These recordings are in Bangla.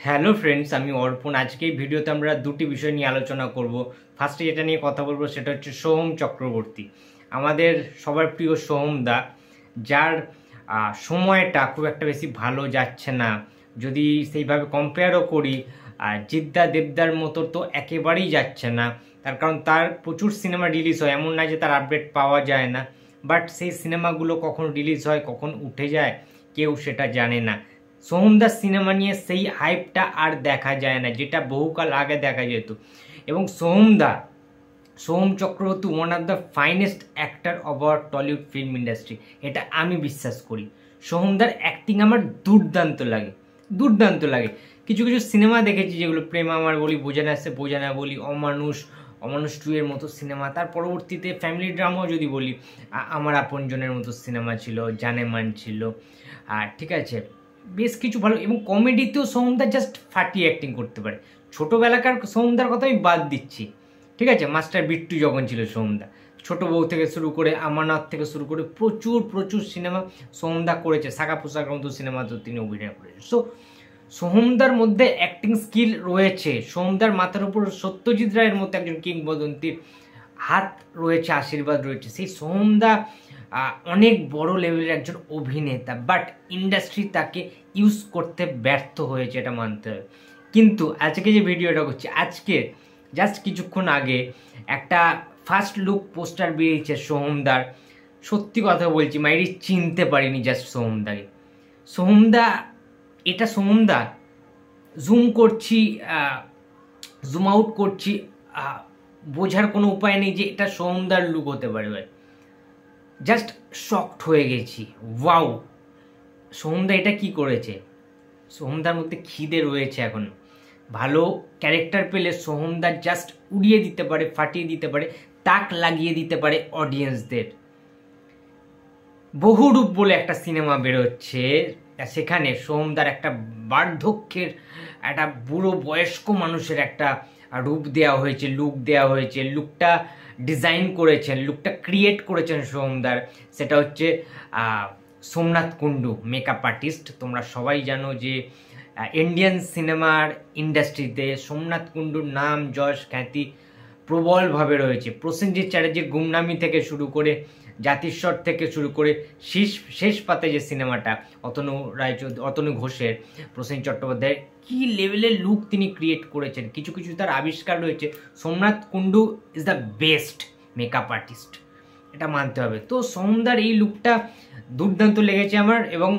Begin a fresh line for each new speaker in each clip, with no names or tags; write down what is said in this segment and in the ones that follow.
হ্যালো ফ্রেন্ডস, আমি অর্পণ। আজকে এই ভিডিওতে আমরা দুটি বিষয় নিয়ে আলোচনা করব। ফার্স্টে যেটা নিয়ে কথা বলবো সেটা হচ্ছে সোহম চক্রবর্তী, আমাদের সবার প্রিয় সোহম দা, যার সময়টা খুব একটা বেশি ভালো যাচ্ছে না। যদি সেইভাবে কম্পেয়ারও করি জিদ্দা দেবদার মতো তো একেবারেই যাচ্ছে না। তার কারণ তার প্রচুর সিনেমা রিলিজ হয়, এমন না যে তার আপডেট পাওয়া যায় না, বাট সেই সিনেমাগুলো কখন রিলিজ হয় কখন উঠে যায় কেউ সেটা জানে না। সোহমদার সিনেমা নিয়ে সেই হাইপটা আর দেখা যায় না, যেটা বহুকাল আগে দেখা যেত। এবং Soham Chakraborty one of the finest actor of our Tollywood film industry, এটা আমি বিশ্বাস করি। সোহমদার অ্যাক্টিং আমার দুর্দান্ত লাগে, দুর্দান্ত লাগে। কিছু কিছু সিনেমা দেখেছি যেগুলো প্রেম আমার বলি, বোঝা না বলি, অমানুষ 2 এর মতো সিনেমা। তার পরবর্তীতে ফ্যামিলি ড্রামাও যদি বলি, আমার আপনজনের মতো সিনেমা ছিল, জানেমান ছিল, ঠিক আছে, বেশ কিছু ভালো। এবং কমেডিতেও সোহমদা জাস্ট ফাটিয়ে অ্যাক্টিং করতে পারে। ছোটোবেলাকার সোহমদার কথা আমি বাদ দিচ্ছি, ঠিক আছে, মাস্টার বিট্টু যখন ছিল সোহমদা, ছোট বউ থেকে শুরু করে আমানত থেকে শুরু করে প্রচুর প্রচুর সিনেমা সোহমদা করেছে। সাকা পোশাকের মতো সিনেমাতেও তিনি অভিনয় করেছে। সো সোহমদার মধ্যে অ্যাক্টিং স্কিল রয়েছে। সোহমদার মাথার উপর সত্যজিৎ রায়ের মতো একজন কিংবদন্তির হাত রয়েছে, আশীর্বাদ রয়েছে। সেই সোহমদা অনেক বড় লেভেলের একজন অভিনেতা, বাট ইন্ডাস্ট্রি তাকে ইউজ করতে ব্যর্থ হয়েছে, এটা মানতে হবে। কিন্তু আজকে যে ভিডিওটা করছি, আজকে জাস্ট কিছুক্ষণ আগে একটা ফার্স্ট লুক পোস্টার বেরিয়েছে সোহমদার। সত্যি কথা বলছি, মাইরি চিনতে পারিনি জাস্ট সোহমদাকে। এটা সোহমদা। জুম করছি, জুম আউট করছি, বোঝার কোনো উপায় নেই যে এটা সোহমদার লুক হতে পারে। ভাই জাস্ট শকড হয়ে গেছি। ওয়াও, সোহমদা এটা কি করেছে! সোহমদার মধ্যে খিদে রয়েছে এখন। ভালো ক্যারেক্টার পেলে সোহমদা জাস্ট উড়িয়ে দিতে পারে, ফাটিয়ে দিতে পারে, তাক লাগিয়ে দিতে পারে অডিয়েন্সদের। বহুরূপ বলে একটা সিনেমা বেরোচ্ছে, সেখানে সোহমদার একটা বার্ধক্যের, একটা বুড়ো বয়স্ক মানুষের একটা রূপ দেওয়া হয়েছে, লুক দেওয়া হয়েছে। লুকটা ডিজাইন করেছেন, লুকটা ক্রিয়েট করেছেন সোহমদার। সেটা হচ্ছে সোমনাথ কুণ্ডু, মেকআপ আর্টিস্ট। তোমরা সবাই জানো যে ইন্ডিয়ান সিনেমার ইন্ডাস্ট্রিতে সোমনাথ কুণ্ডুর নাম, যশ, খ্যাতি প্রবলভাবে রয়েছে। প্রসেনজিৎ চ্যাটার্জির গুমনামি থেকে শুরু করে, জাতিস্বর থেকে শুরু করে, শেষ পাতে যে সিনেমাটা অতনু ঘোষের, প্রসেনজিৎ চট্টোপাধ্যায়ের, কি লেভেলের লুক তিনি ক্রিয়েট করেছেন। কিছু কিছু তার আবিষ্কার রয়েছে। Somnath Kundu is the best makeup artist, এটা মানতে হবে। তো সোহমদার এই লুকটা দুর্দান্ত লেগেছে আমার। এবং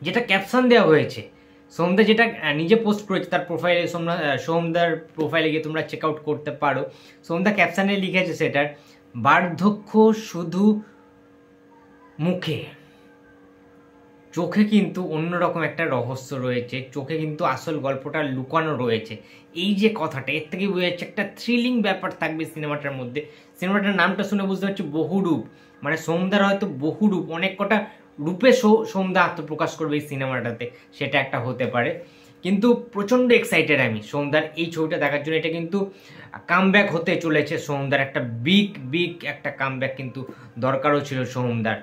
যেটা ক্যাপশন দেওয়া হয়েছে, সোহমদা যেটা নিজে পোস্ট করেছে তার প্রোফাইলে, সোহমদার প্রোফাইলে গিয়ে তোমরা চেক আউট করতে পারো। সোহমদা ক্যাপশনে লিখেছে সেটার, বার্ধক্য শুধু মুখে, চোখে কিন্তু অন্যরকম একটা রহস্য রয়েছে, চোখে কিন্তু আসল গল্পটা লুকানো রয়েছে। এই যে কথাটা, এর থেকে বোঝা যাচ্ছে একটা থ্রিলিং ব্যাপার থাকবে সিনেমাটার মধ্যে। সিনেমাটার নামটা শুনে বুঝতে পারছি বহুরূপ, মানে সোহমদার হয়তো বহুরূপ, অনেক কটা রূপে সোহমদা আত্মপ্রকাশ করবে এই সিনেমাটাতে, সেটা একটা হতে পারে। কিন্তু প্রচণ্ড এক্সাইটেড আমি সোহমদার এই ছবিটা দেখার জন্য। এটা কিন্তু কামব্যাক হতে চলেছে সোহমদার, একটা বিগ একটা কামব্যাক কিন্তু দরকারও ছিল সোহমদার।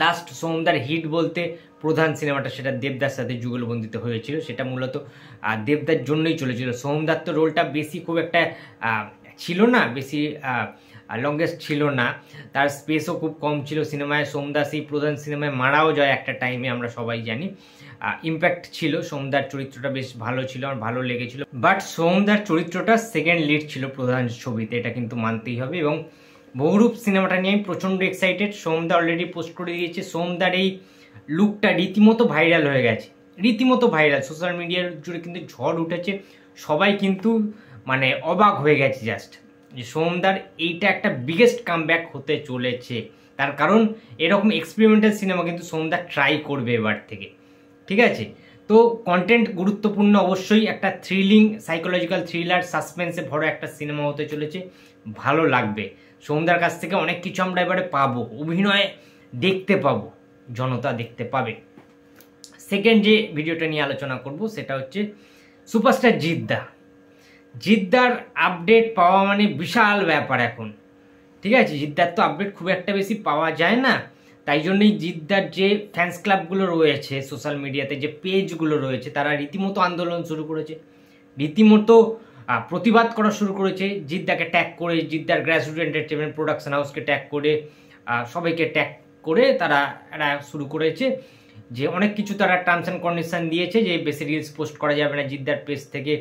লাস্ট সোহমদার হিট বলতে প্রধান সিনেমাটা, সেটা দেবদার সাথে যুগলবন্দিতে হয়েছিল, সেটা মূলত দেবদার জন্যই চলেছিল। সোহমদার তো রোলটা বেশি খুব একটা ছিল না, বেশি লংগেস্ট ছিল না, তার স্পেসও খুব কম ছিল সিনেমায়। সোহমদা সেই প্রধান সিনেমায় মারাও যায় একটা টাইমে, আমরা সবাই জানি। ইম্প্যাক্ট ছিল, সোহমদার চরিত্রটা বেশ ভালো ছিল, আমার ভালো লেগেছিল। বাট সোহমদার চরিত্রটা সেকেন্ড লিড ছিল প্রধান ছবিতে, এটা কিন্তু মানতেই হবে। এবং বহুরূপ সিনেমাটা নিয়ে আমি প্রচণ্ড এক্সাইটেড। সোহমদা অলরেডি পোস্ট করে দিয়েছে। সোহমদার এই লুকটা রীতিমতো ভাইরাল হয়ে গেছে, রীতিমতো ভাইরাল। সোশ্যাল মিডিয়ার জুড়ে কিন্তু ঝড় উঠেছে, সবাই কিন্তু মানে অবাক হয়ে গেছে জাস্ট, যে সোহমদার এইটা একটা বিগেস্ট কামব্যাক হতে চলেছে। তার কারণ এরকম এক্সপেরিমেন্টাল সিনেমা কিন্তু সোহমদা ট্রাই করবে এবার থেকে, ঠিক আছে। তো কন্টেন্ট গুরুত্বপূর্ণ অবশ্যই, একটা থ্রিলিং, সাইকোলজিক্যাল থ্রিলার, সাসপেন্সে ভরা একটা সিনেমা হতে চলেছে, ভালো লাগবে। সোহমদার কাছ থেকে অনেক কিছু আমরা এবারে পাবো, অভিনয় দেখতে পাবো, জনতা দেখতে পাবে। সেকেন্ড যে ভিডিওটা নিয়ে আলোচনা করব সেটা হচ্ছে সুপারস্টার জিদ্দার আপডেট পাওয়া মানে বিশাল ব্যাপার এখন, ঠিক আছে। জিদ্দার তো আপডেট খুব একটা বেশি পাওয়া যায় না, তাই জন্যই জিদ্দার যে ফ্যান্স ক্লাবগুলো রয়েছে সোশ্যাল মিডিয়াতে, যে পেজগুলো রয়েছে, তারা রীতিমতো আন্দোলন শুরু করেছে, রীতিমতো প্রতিবাদ করা শুরু করেছে। জিদ্দাকে ট্যাগ করে, জিদ্দার গ্র্যাজুয়েট এন্টারটেনমেন্ট প্রোডাকশন হাউসকে ট্যাগ করে, সবাইকে ট্যাগ করে তারা শুরু করেছে যে অনেক কিছু তারা টার্মস অ্যান্ড কন্ডিশন দিয়েছে, যে বেশি রিলস পোস্ট করা যাবে না, জিদ্দার পেজ থেকে,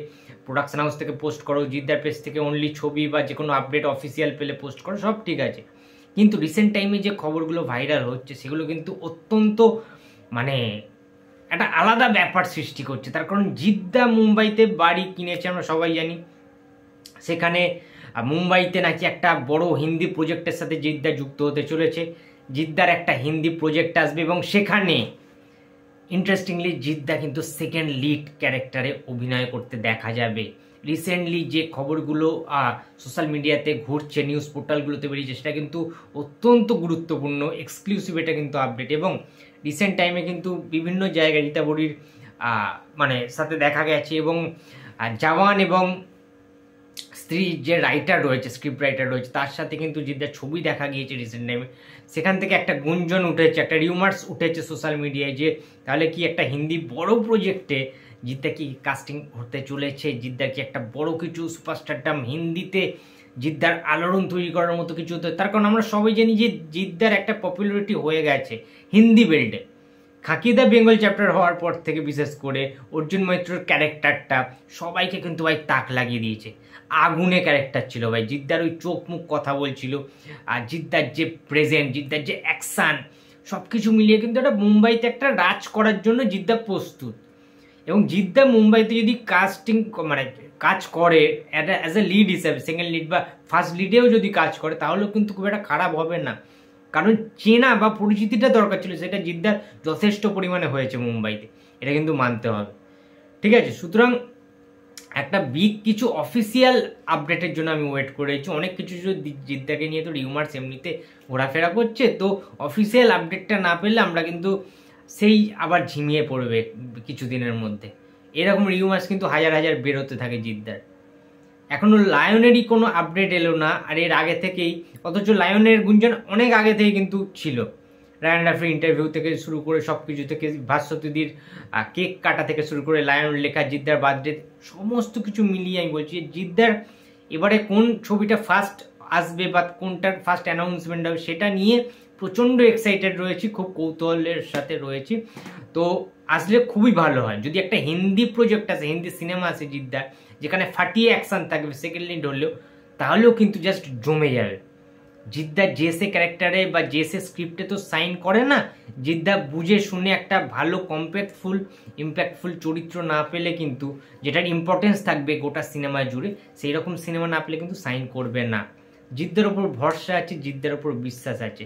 প্রোডাকশন হাউস থেকে পোস্ট করো, জিদ্দার পেজ থেকে অনলি ছবি বা যে কোনো আপডেট অফিসিয়াল পেলে পোস্ট করো, সব ঠিক আছে। কিন্তু রিসেন্ট টাইমে যে খবরগুলো ভাইরাল হচ্ছে সেগুলো কিন্তু অত্যন্ত মানে একটা আলাদা ব্যাপার সৃষ্টি করছে। তার কারণ জিদ্দা মুম্বাইতে বাড়ি কিনেছে, আমরা সবাই জানি। সেখানে মুম্বাইতে নাকি একটা বড় হিন্দি প্রজেক্টের সাথে জিদ্দা যুক্ত হতে চলেছে, জিদ্দার একটা হিন্দি প্রজেক্ট আসবে, এবং সেখানে ইন্টারেস্টিংলি জিদ্দা কিন্তু সেকেন্ড লিড ক্যারেক্টারে অভিনয় করতে দেখা যাবে। রিসেন্টলি যে খবরগুলো সোশ্যাল মিডিয়াতে ঘুরছে, নিউজ পোর্টালগুলোতে বেরিয়েছে, সেটা কিন্তু অত্যন্ত গুরুত্বপূর্ণ, এক্সক্লুসিভ এটা কিন্তু আপডেট। এবং রিসেন্ট টাইমে কিন্তু বিভিন্ন জায়গায় রীতা বড়ির মানে সাথে দেখা গেছে, এবং জওয়ান এবং স্ত্রী যে রাইটার রয়েছে, স্ক্রিপ্ট রাইটার রয়েছে, তার সাথে কিন্তু জিদ্দার ছবি দেখা গিয়েছে রিসেন্ট টাইমে। সেখান থেকে একটা গুঞ্জন উঠেছে, একটা রিউমার্স উঠেছে সোশ্যাল মিডিয়ায়, যে তাহলে কি একটা হিন্দি বড় প্রজেক্টে জিদ্দা কি কাস্টিং হতে চলেছে, জিদ্দার কি একটা বড় কিছু সুপারস্টারডাম হিন্দিতে জিদ্দার আলোড়ন তৈরি করার মতো কিছু হতে। তার কারণ আমরা সবাই জানি যে জিদ্দার একটা পপুলারিটি হয়ে গেছে হিন্দি বেল্টে। খাকি দ্য বেঙ্গল চ্যাপ্টার হওয়ার পর থেকে বিশেষ করে অর্জুন মৈত্রর ক্যারেক্টারটা সবাইকে কিন্তু ভাই তাক লাগিয়ে দিয়েছে। আগুনে ক্যারেক্টার ছিল ভাই, জিদ্দার ওই চোখ মুখ কথা বলছিল, আর জিদ্দার যে প্রেজেন্ট, জিদ্দার যে অ্যাকশান, সব কিছু মিলিয়ে কিন্তু একটা মুম্বাইতে একটা রাজ করার জন্য জিদ্দা প্রস্তুত। এবং জিদ্দা মুম্বাইতে যদি কাস্টিং মানে কাজ করে অ্যাজ এ লিড হিসাবে, সেকেন্ড লিড বা ফার্স্ট লিডেও যদি কাজ করে, তাহলেও কিন্তু খুব একটা খারাপ হবে না। কারণ চেনা বা পরিচিতিটা দরকার ছিল, সেটা জিদ্দার যথেষ্ট পরিমাণে হয়েছে মুম্বাইতে, এটা কিন্তু মানতে হবে, ঠিক আছে। সুতরাং একটা বিগ কিছু অফিসিয়াল আপডেটের জন্য আমি ওয়েট করেছি। অনেক কিছু জিদ্দাকে নিয়ে তো রিউমার্স এমনিতে ঘোরাফেরা করছে, তো অফিসিয়াল আপডেটটা না পেলে আমরা কিন্তু সেই আবার ঝিমিয়ে পড়বে কিছুদিনের মধ্যে। এরকম রিউমার্স কিন্তু হাজার হাজার বেরোতে থাকে জিদ্দার। এখনো লায়নেরই কোনো আপডেট এলো না, আর এর আগে থেকেই, অথচ লায়নের গুঞ্জন অনেক আগে থেকে কিন্তু ছিল। রায়ান রাফির ইন্টারভিউ থেকে শুরু করে সব কিছু থেকে, ভাস্বতীদির কেক কাটা থেকে শুরু করে, লায়ন লেখা জিদ্দার বার্থডে, সমস্ত কিছু মিলিয়ে আমি বলছি জিদ্দার এবারে কোন ছবিটা ফার্স্ট আসবে বা কোনটার ফার্স্ট অ্যানাউন্সমেন্ট হবে সেটা নিয়ে প্রচণ্ড এক্সাইটেড রয়েছি, খুব কৌতূহলের সাথে রয়েছি। তো আসলে খুবই ভালো হয় যদি একটা হিন্দি প্রজেক্ট আসে, হিন্দি সিনেমা আসে জিদ্দার, যেখানে ফাটিয়ে অ্যাকশন থাকবে সেকেন্ড লিড হলেও, তাহলেও কিন্তু জাস্ট জমে যাবে। জিদ্দা জেসে ক্যারেক্টারে বা জেসে স্ক্রিপ্টে তো সাইন করে না, জিদ্দা বুঝে শুনে একটা ভালো ইম্প্যাক্টফুল চরিত্র না পেলে কিন্তু, যেটার ইম্পর্টেন্স থাকবে গোটা সিনেমা জুড়ে, সেই রকম সিনেমা না পেলে কিন্তু সাইন করবে না। জিদ্দার ওপর ভরসা আছে, জিদ্দার ওপর বিশ্বাস আছে,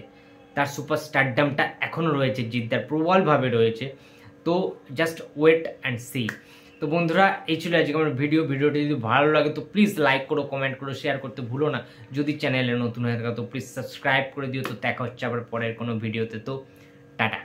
তার সুপারস্টারডামটা এখনও রয়েছে, জিদ্দার প্রবলভাবে রয়েছে। তো জাস্ট ওয়েট অ্যান্ড সি। তো বন্ধুরা, এই ছিল আজকে আমার ভিডিওটি যদি ভালো লাগে তো প্লিজ লাইক করো, কমেন্ট করো, শেয়ার করতে ভুলো না। যদি চ্যানেলে নতুন হয়ে থাকে তো প্লিজ সাবস্ক্রাইব করে দিও। তো দেখা হচ্ছে আবার পরের কোনো ভিডিওতে। তো টাটা।